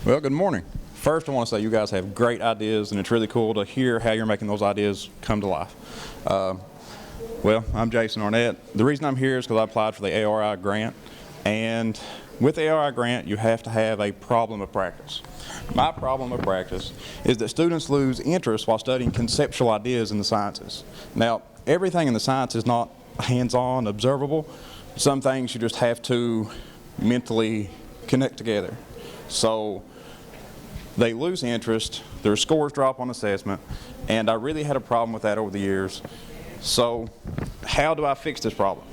Well, good morning. First, I want to say you guys have great ideas, and it's really cool to hear how you're making those ideas come to life. Well, I'm Jason Arnett. The reason I'm here is because I applied for the ARI grant, and with the ARI grant, you have to have a problem of practice. My problem of practice is that students lose interest while studying conceptual ideas in the sciences. Now, everything in the science is not hands-on, observable. Some things you just have to mentally connect together. So they lose interest, their scores drop on assessment, and I really had a problem with that over the years. So how do I fix this problem?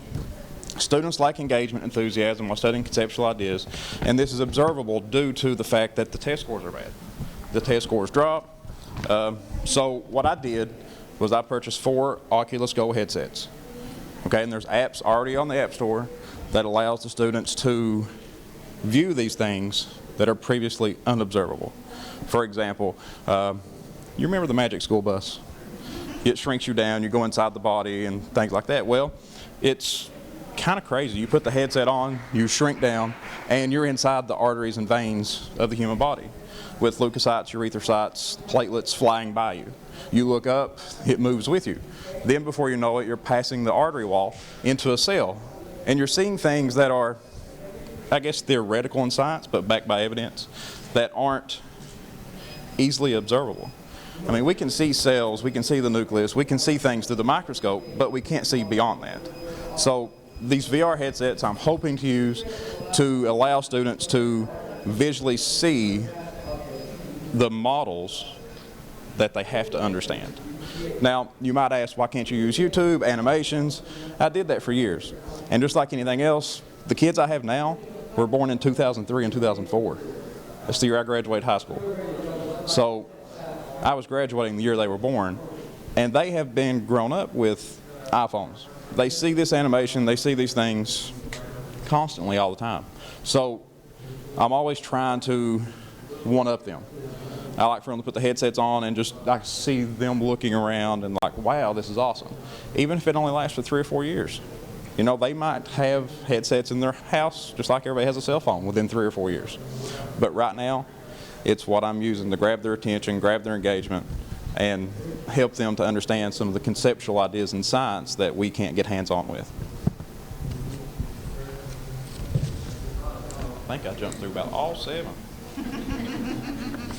Students lack engagement, enthusiasm while studying conceptual ideas, and this is observable due to the fact that the test scores are bad. The test scores drop. So what I did was I purchased 4 Oculus Go headsets. Okay, and there's apps already on the App Store that allows the students to view these things that are previously unobservable. For example, you remember the Magic School Bus? It shrinks you down, you go inside the body and things like that. Well, it's kind of crazy. You put the headset on, you shrink down, and you're inside the arteries and veins of the human body with leukocytes, erythrocytes, platelets flying by you. You look up, it moves with you. Then before you know it, you're passing the artery wall into a cell, and you're seeing things that are, I guess, theoretical in science, but backed by evidence, that aren't easily observable. I mean, we can see cells, we can see the nucleus, we can see things through the microscope, but we can't see beyond that. So these VR headsets I'm hoping to use to allow students to visually see the models that they have to understand. Now, you might ask, why can't you use YouTube, animations? I did that for years. And just like anything else, the kids I have now were born in 2003 and 2004. That's the year I graduated high school. So I was graduating the year they were born, and they have been grown up with iPhones. They see this animation, they see these things constantly all the time. So I'm always trying to one-up them. I like for them to put the headsets on and just I see them looking around and like, wow, this is awesome. Even if it only lasts for 3 or 4 years. You know, they might have headsets in their house just like everybody has a cell phone within 3 or 4 years. But right now, it's what I'm using to grab their attention, grab their engagement, and help them to understand some of the conceptual ideas in science that we can't get hands-on with. I think I jumped through about all 7.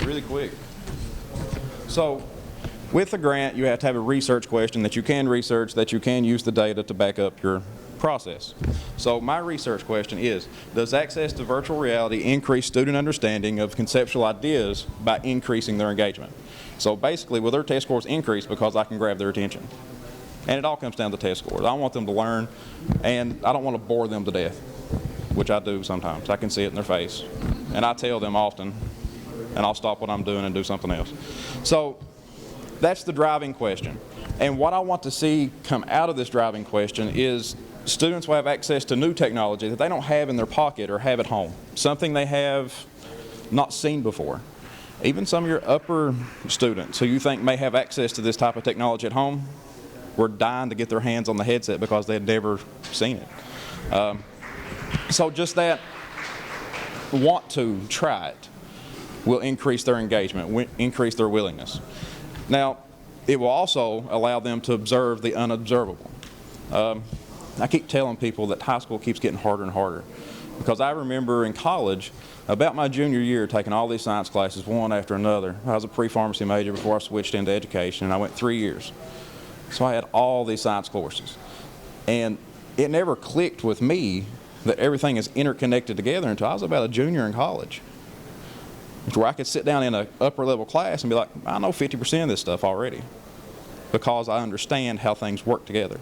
Really quick. So with the grant, you have to have a research question that you can research, that you can use the data to back up your process. So my research question is, does access to virtual reality increase student understanding of conceptual ideas by increasing their engagement? So basically, will their test scores increase because I can grab their attention? And it all comes down to test scores. I want them to learn, and I don't want to bore them to death, which I do sometimes. I can see it in their face. And I tell them often, and I'll stop what I'm doing and do something else. So that's the driving question. And what I want to see come out of this driving question is students will have access to new technology that they don't have in their pocket or have at home, something they have not seen before. Even some of your upper students who you think may have access to this type of technology at home were dying to get their hands on the headset because they had never seen it. So just that want to try it will increase their engagement, increase their willingness. Now, it will also allow them to observe the unobservable. I keep telling people that high school keeps getting harder and harder because I remember in college, about my junior year, taking all these science classes one after another. I was a pre-pharmacy major before I switched into education, and I went 3 years. So I had all these science courses. And it never clicked with me that everything is interconnected together until I was about a junior in college, where I could sit down in an upper level class and be like, I know 50% of this stuff already because I understand how things work together.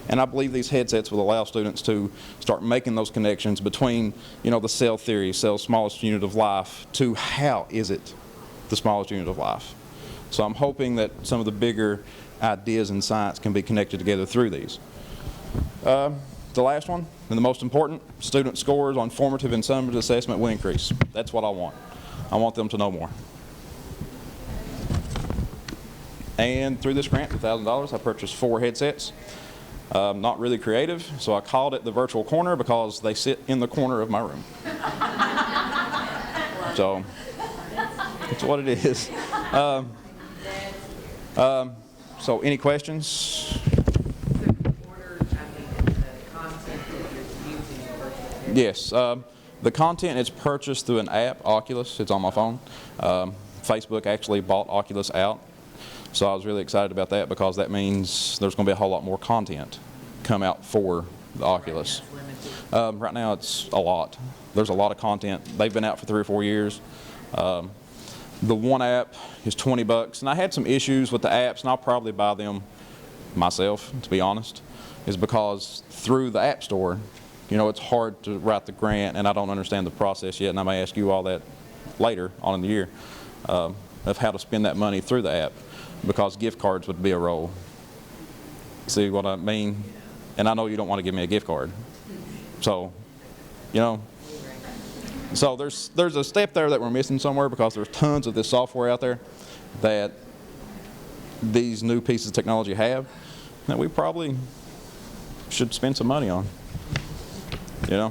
And I believe these headsets will allow students to start making those connections between, you know, the cell theory, cell's smallest unit of life, to how is it the smallest unit of life. So I'm hoping that some of the bigger ideas in science can be connected together through these. The last one, and the most important, student scores on formative and summative assessment will increase. That's what I want. I want them to know more. And through this grant, $1,000, I purchased 4 headsets. Not really creative, so I called it the virtual corner because they sit in the corner of my room. So It's what it is. So any questions? So you order, I mean, the content that you're using versus Yes. The content is purchased through an app, Oculus. It's on my phone. Facebook actually bought Oculus out. So I was really excited about that because that means there's going to be a whole lot more content come out for the Oculus. Right now it's a lot. There's a lot of content. They've been out for 3 or 4 years. The one app is $20, and I had some issues with the apps, and I'll probably buy them myself, to be honest, is because through the App Store, you know, it's hard to write the grant, and I don't understand the process yet, and I may ask you all that later on in the year of how to spend that money through the app, because gift cards would be a roll. See what I mean? And I know you don't want to give me a gift card. So, you know, so there's a step there that we're missing somewhere, because there's tons of this software out there that these new pieces of technology have that we probably should spend some money on, you know.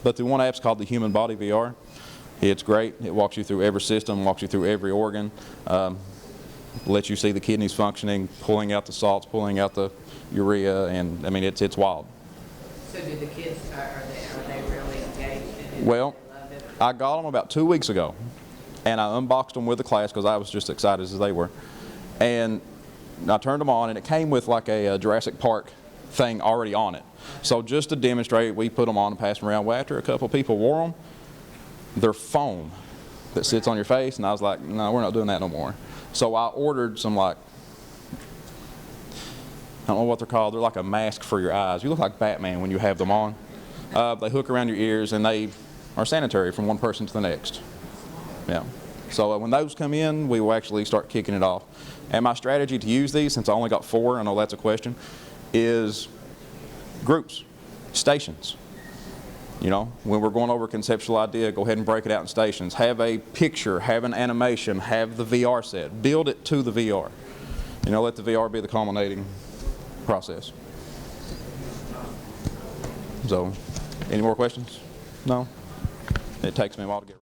But the one app's called the Human Body VR. It's great. It walks you through every system, walks you through every organ, lets you see the kidneys functioning, pulling out the salts, pulling out the urea, and I mean it's wild. So do the kids, are they really engaged in it? Well, Do they love it? I got them about 2 weeks ago, and I unboxed them with the class because I was just excited as they were. And I turned them on, and it came with like a Jurassic Park thing already on it. So just to demonstrate, we put them on and passed them around. Well, after a couple people wore them, they're foam that sits on your face, and I was like, no, we're not doing that no more. So I ordered some, like, I don't know what they're called. They're like a mask for your eyes. You look like Batman when you have them on. They hook around your ears, and they are sanitary from one person to the next. Yeah. So when those come in, we will actually start kicking it off. And my strategy to use these, since I only got 4, I know that's a question, is groups, stations. You know, when we're going over a conceptual idea, go ahead and break it out in stations. Have a picture, have an animation, have the VR set. Build it to the VR. You know, let the VR be the culminating process. So, any more questions? No? It takes me a while to get